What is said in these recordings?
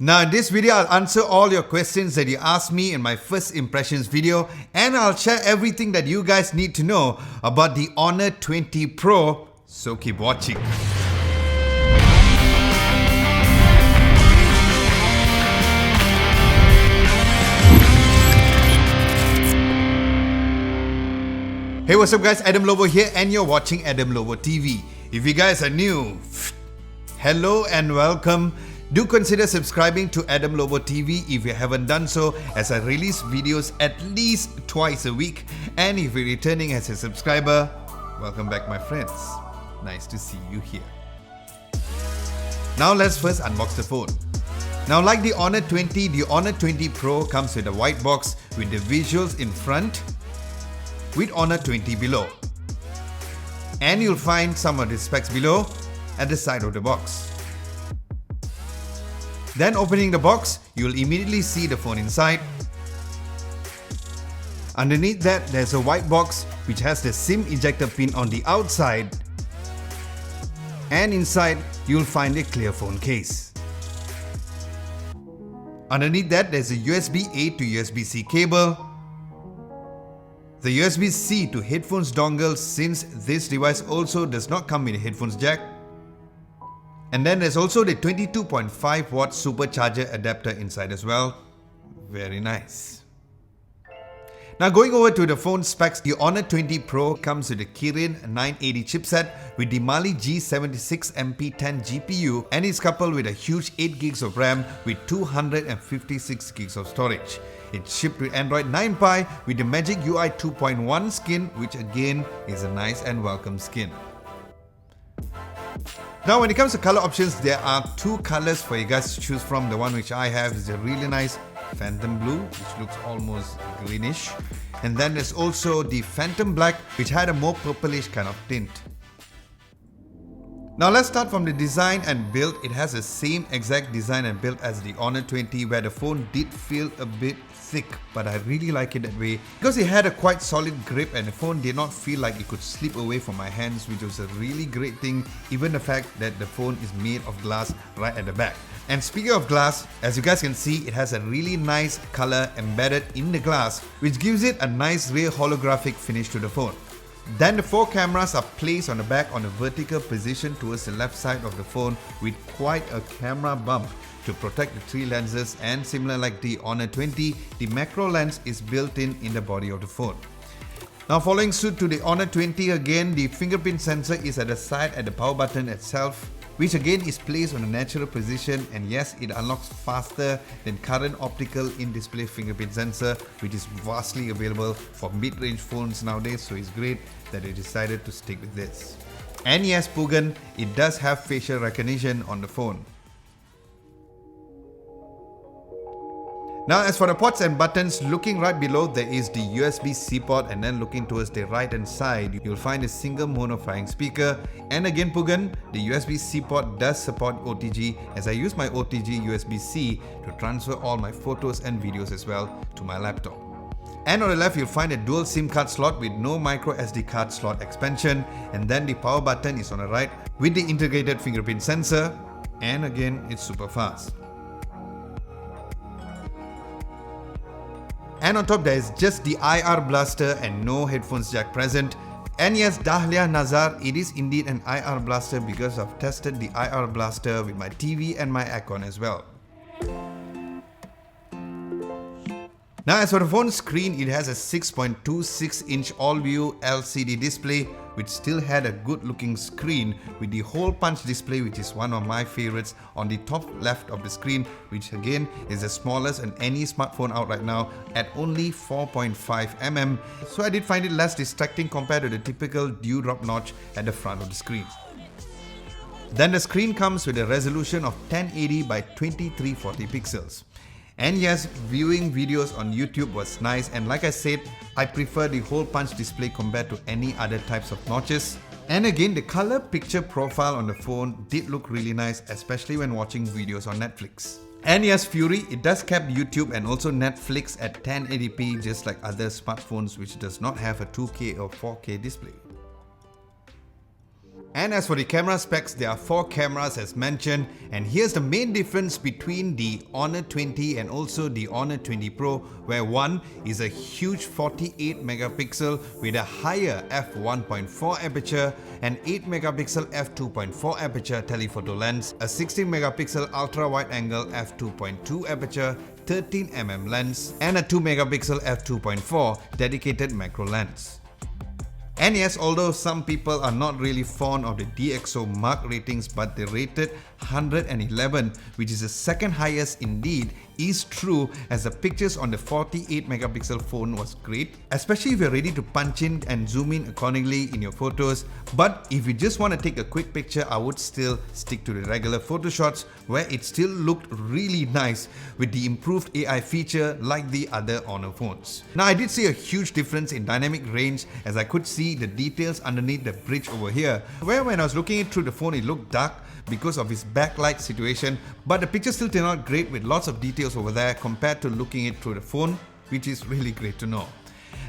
Now in this video, I'll answer all your questions that you asked me in my first impressions video, and I'll share everything that you guys need to know about the Honor 20 Pro, so keep watching. Hey, what's up guys, Adam Lobo here and you're watching Adam Lobo TV. If you guys are new, hello and welcome. Do consider subscribing to Adam Lobo TV if you haven't done so, as I release videos at least twice a week. And if you're returning as a subscriber, welcome back my friends. Nice to see you here. Now let's first unbox the phone. Now like the Honor 20, the Honor 20 Pro comes with a white box with the visuals in front with Honor 20 below. And you'll find some of the specs below at the side of the box. Then opening the box, you'll immediately see the phone inside. Underneath that, there's a white box which has the SIM ejector pin on the outside. And inside, you'll find a clear phone case. Underneath that, there's a USB-A to USB-C cable. The USB-C to headphones dongle, since this device also does not come with a headphones jack. And then there's also the 22.5 watt supercharger adapter inside as well. Very nice. Now going over to the phone specs, the Honor 20 Pro comes with a Kirin 980 chipset with the Mali G76MP10 GPU, and is coupled with a huge 8 gigs of RAM with 256 gigs of storage. It's shipped with Android 9 Pie with the Magic UI 2.1 skin, which again is a nice and welcome skin. Now when it comes to color options, there are two colors for you guys to choose from. The one which I have is a really nice Phantom Blue, which looks almost greenish. And then there's also the Phantom Black, which had a more purplish kind of tint. Now let's start from the design and build. It has the same exact design and build as the Honor 20, where the phone did feel a bit thick, but I really like it that way because it had a quite solid grip and the phone did not feel like it could slip away from my hands, which was a really great thing, even the fact that the phone is made of glass right at the back. And speaking of glass, as you guys can see, it has a really nice color embedded in the glass, which gives it a nice rear holographic finish to the phone. Then the 4 cameras are placed on the back on a vertical position towards the left side of the phone with quite a camera bump to protect the 3 lenses, and similar like the Honor 20, the macro lens is built in the body of the phone. Now following suit to the Honor 20, again the fingerprint sensor is at the side at the power button itself, which again is placed on a natural position, and yes, it unlocks faster than current optical in-display fingerprint sensor, which is vastly available for mid-range phones nowadays, so it's great that they decided to stick with this. And yes, Pugan, it does have facial recognition on the phone. Now as for the ports and buttons, looking right below there is the USB-C port, and then looking towards the right hand side you'll find a single mono firing speaker. And again Pugan, the USB-C port does support OTG, as I use my OTG USB-C to transfer all my photos and videos as well to my laptop. And on the left you'll find a dual SIM card slot with no micro SD card slot expansion, and then the power button is on the right with the integrated fingerprint sensor, and again it's super fast. And on top there is just the IR blaster and no headphones jack present. And yes, Dahlia Nazar, it is indeed an IR blaster because I've tested the IR blaster with my TV and my aircon as well. Now as for the phone screen, it has a 6.26 inch all-view LCD display, which still had a good looking screen with the hole punch display, which is one of my favorites, on the top left of the screen, which again is the smallest in any smartphone out right now at only 4.5mm. So I did find it less distracting compared to the typical dewdrop notch at the front of the screen. Then the screen comes with a resolution of 1080 by 2340 pixels. And yes, viewing videos on YouTube was nice, and like I said, I prefer the hole punch display compared to any other types of notches. And again, the color picture profile on the phone did look really nice, especially when watching videos on Netflix. And yes, Fury, it does cap YouTube and also Netflix at 1080p, just like other smartphones which does not have a 2K or 4K display. And as for the camera specs, there are 4 cameras as mentioned, and here's the main difference between the Honor 20 and also the Honor 20 Pro, where one is a huge 48 megapixel with a higher f1.4 aperture, an 8 megapixel f2.4 aperture telephoto lens, a 16 megapixel ultra wide angle f2.2 aperture, 13mm lens, and a 2 megapixel f2.4 dedicated macro lens. And yes, although some people are not really fond of the DxO mark ratings, but they rated 111, which is the second highest indeed, is true, as the pictures on the 48 megapixel phone was great, especially if you're ready to punch in and zoom in accordingly in your photos. But if you just want to take a quick picture, I would still stick to the regular photo shots, where it still looked really nice with the improved AI feature like the other Honor phones. Now, I did see a huge difference in dynamic range, as I could see the details underneath the bridge over here, where when I was looking it through the phone, it looked dark because of its backlight situation, but the picture still turned out great with lots of details over there compared to looking it through the phone, which is really great to know.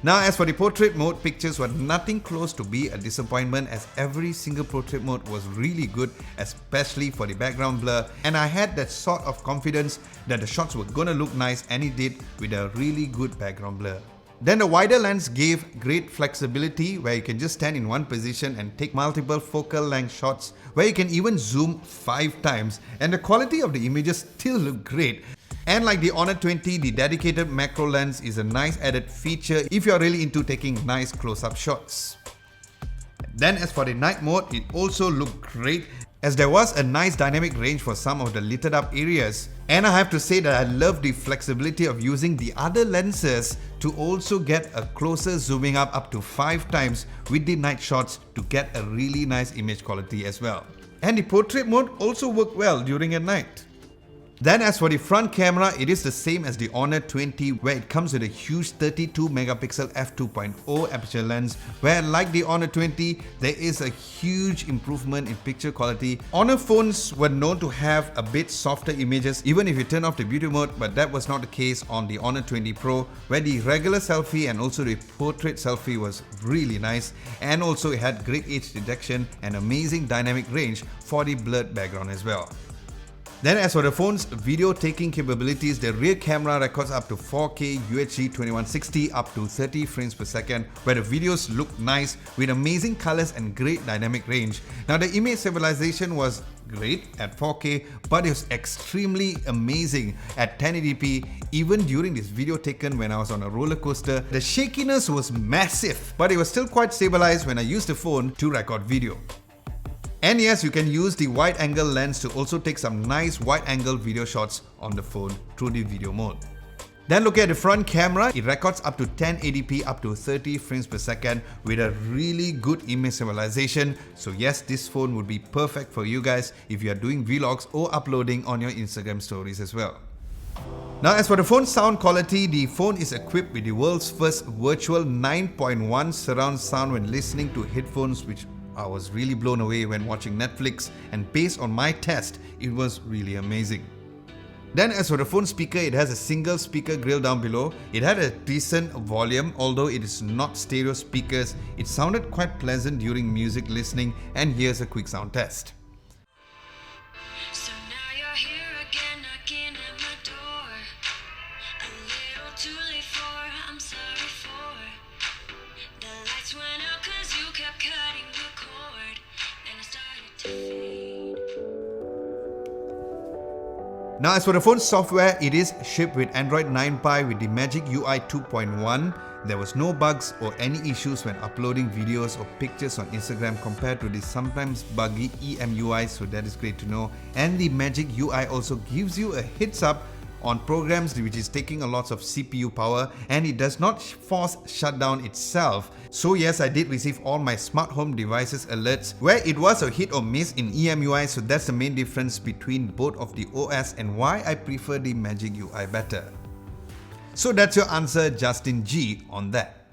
Now, as for the portrait mode, pictures were nothing close to be a disappointment, as every single portrait mode was really good, especially for the background blur, and I had that sort of confidence that the shots were gonna look nice, and it did with a really good background blur. Then the wider lens gave great flexibility, where you can just stand in one position and take multiple focal length shots, where you can even zoom 5 times, and the quality of the images still look great. And like the Honor 20, the dedicated macro lens is a nice added feature if you're really into taking nice close-up shots. Then as for the night mode, it also looked great, as there was a nice dynamic range for some of the littered up areas. And I have to say that I love the flexibility of using the other lenses to also get a closer zooming up to 5 times with the night shots to get a really nice image quality as well. And the portrait mode also worked well during at night. Then as for the front camera, it is the same as the Honor 20, where it comes with a huge 32 megapixel f2.0 aperture lens, where like the Honor 20, there is a huge improvement in picture quality. Honor phones were known to have a bit softer images even if you turn off the beauty mode, but that was not the case on the Honor 20 Pro, where the regular selfie and also the portrait selfie was really nice, and also it had great edge detection and amazing dynamic range for the blurred background as well. Then as for the phone's video taking capabilities, the rear camera records up to 4K UHD 2160 up to 30 frames per second, where the videos look nice with amazing colors and great dynamic range. Now the image stabilization was great at 4K, but it was extremely amazing at 1080p even during this video taken when I was on a roller coaster. The shakiness was massive, but it was still quite stabilized when I used the phone to record video. And yes, you can use the wide angle lens to also take some nice wide angle video shots on the phone through the video mode. Then look at the front camera, it records up to 1080p up to 30 frames per second with a really good image stabilization. So yes, this phone would be perfect for you guys if you are doing vlogs or uploading on your Instagram stories as well. Now as for the phone's sound quality, the phone is equipped with the world's first virtual 9.1 surround sound when listening to headphones, which I was really blown away when watching Netflix, and based on my test, it was really amazing. Then as for the phone speaker, it has a single speaker grill down below. It had a decent volume, although it is not stereo speakers. It sounded quite pleasant during music listening, and here's a quick sound test. Now as for the phone's software, it is shipped with Android 9 Pie with the Magic UI 2.1. There was no bugs or any issues when uploading videos or pictures on Instagram compared to the sometimes buggy EMUI, so that is great to know. And the Magic UI also gives you a heads up on programs which is taking a lot of CPU power, and it does not force shutdown itself. So yes, I did receive all my smart home devices alerts where it was a hit or miss in EMUI, so that's the main difference between both of the OS and why I prefer the Magic UI better. So that's your answer, Justin G, on that.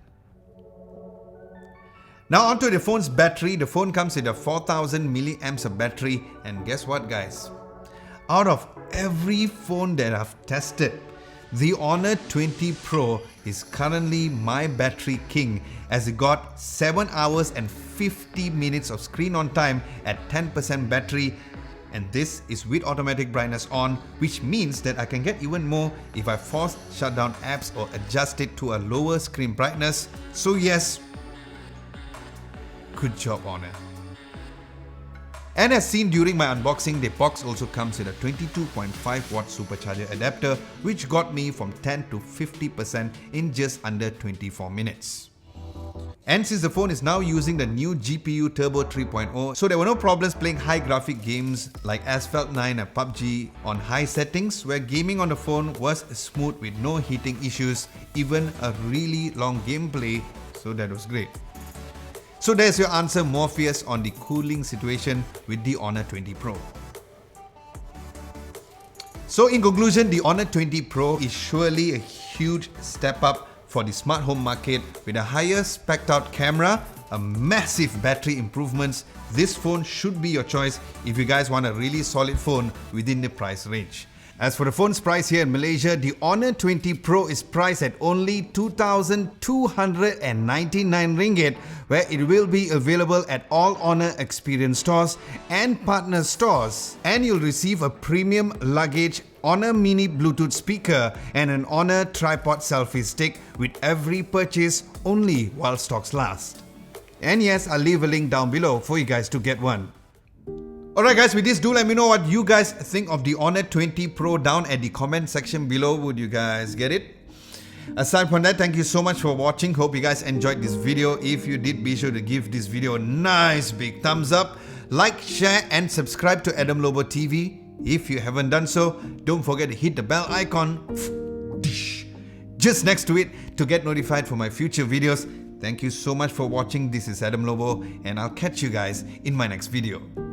Now onto the phone's battery. The phone comes with a 4000 milliamps of battery, and guess what guys? Out of every phone that I've tested, The Honor 20 Pro is currently my battery king as it got 7 hours and 50 minutes of screen on time at 10% battery, and this is with automatic brightness on, which means that I can get even more if I force shut down apps or adjust it to a lower screen brightness. So yes, good job Honor. And as seen during my unboxing, the box also comes with a 22.5 watt supercharger adapter, which got me from 10 to 50% in just under 24 minutes. And since the phone is now using the new GPU Turbo 3.0, so there were no problems playing high graphic games like Asphalt 9 and PUBG on high settings, where gaming on the phone was smooth with no heating issues, even a really long gameplay, so that was great. So there's your answer, Morpheus, on the cooling situation with the Honor 20 Pro. So in conclusion, the Honor 20 Pro is surely a huge step up for the smart home market with a higher spec'd out camera, a massive battery improvements. This phone should be your choice if you guys want a really solid phone within the price range. As for the phone's price here in Malaysia, the Honor 20 Pro is priced at only 2,299 ringgit, where it will be available at all Honor Experience stores and partner stores. And you'll receive a premium luggage Honor Mini Bluetooth speaker and an Honor tripod selfie stick with every purchase only while stocks last. And yes, I'll leave a link down below for you guys to get one. Alright guys, with this, do let me know what you guys think of the Honor 20 Pro down at the comment section below. Would you guys get it? Aside from that, thank you so much for watching. Hope you guys enjoyed this video. If you did, be sure to give this video a nice big thumbs up. Like, share and subscribe to Adam Lobo TV. If you haven't done so, don't forget to hit the bell icon just next to it to get notified for my future videos. Thank you so much for watching. This is Adam Lobo and I'll catch you guys in my next video.